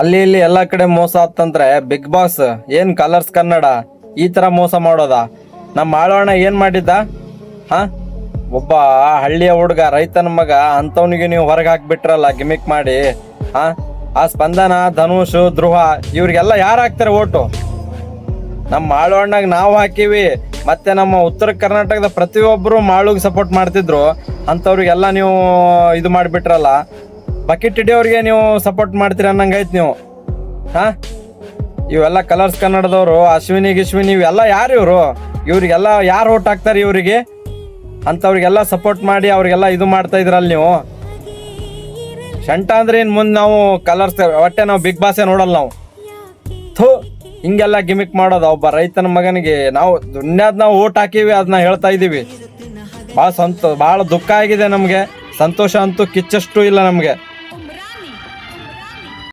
ಅಲ್ಲಿ ಇಲ್ಲಿ ಎಲ್ಲ ಕಡೆ ಮೋಸ ಆತಂದ್ರೆ ಬಿಗ್ ಬಾಸ್ ಏನ್ ಕಲರ್ಸ್ ಕನ್ನಡ ಈ ತರ ಮೋಸ ಮಾಡೋದ? ನಮ್ಮ ಆಳವಣ್ಣ ಏನ್ ಮಾಡಿದ್ದ? ಹಾ, ಒಬ್ಬ ಹಳ್ಳಿಯ ಹುಡುಗ ರೈತನ ಮಗ ಅಂತವನಿಗೆ ನೀವು ಹೊರಗೆ ಹಾಕ್ಬಿಟ್ರಲ್ಲ ಗಿಮಿಕ್ ಮಾಡಿ. ಹಾ, ಆ ಸ್ಪಂದನ, ಧನುಷ್, ಧ್ರುವ ಇವ್ರಿಗೆಲ್ಲ ಯಾರು ಹಾಕ್ತಾರೆ ಓಟು? ನಮ್ಮ ಮಾಳವಣ್ಣಾಗ ನಾವು ಹಾಕಿವಿ, ಮತ್ತೆ ನಮ್ಮ ಉತ್ತರ ಕರ್ನಾಟಕದ ಪ್ರತಿಯೊಬ್ಬರು ಮಾಳುಗೆ ಸಪೋರ್ಟ್ ಮಾಡ್ತಿದ್ರು. ಅಂಥವ್ರಿಗೆಲ್ಲ ನೀವು ಇದು ಮಾಡಿಬಿಟ್ರಲ್ಲ, ಬಕೆಟ್ ಹಿಡಿಯೋರಿಗೆ ನೀವು ಸಪೋರ್ಟ್ ಮಾಡ್ತೀರಿ ಅನ್ನಂಗೈತೆ ನೀವು. ಹಾ, ಇವೆಲ್ಲ ಕಲರ್ಸ್ ಕನ್ನಡದವರು, ಅಶ್ವಿನಿ ಗಿಶ್ವಿನಿ ಇವೆಲ್ಲ ಯಾರು ಇವರು? ಇವ್ರಿಗೆಲ್ಲ ಯಾರು ಓಟ್ ಹಾಕ್ತಾರೆ ಇವರಿಗೆ? ಅಂಥವ್ರಿಗೆಲ್ಲ ಸಪೋರ್ಟ್ ಮಾಡಿ ಅವ್ರಿಗೆಲ್ಲ ಇದು ಮಾಡ್ತಾ ಇದ್ರಲ್ಲ ನೀವು. ಶಂಟ ಅಂದ್ರೆ ಇನ್ನು ಮುಂದೆ ನಾವು ಕಲರ್ಸ್ ಒಟ್ಟೆ ನಾವು ಬಿಗ್ ಬಾಸೇ ನೋಡಲ್ಲ ನಾವು. ಥೂ, ಹಿಂಗೆಲ್ಲ ಗಿಮಿಕ್ ಮಾಡೋದು ಒಬ್ಬ ರೈತನ ಮಗನಿಗೆ. ನಾವು ದುನ್ಯಾದ್ ನಾವು ಓಟ್ ಹಾಕಿವಿ, ಅದನ್ನ ಹೇಳ್ತಾ ಇದ್ದೀವಿ. ಭಾಳ ದುಃಖ ಆಗಿದೆ ನಮಗೆ. ಸಂತೋಷ ಅಂತೂ ಕಿಚ್ಚಷ್ಟು ಇಲ್ಲ ನಮಗೆ.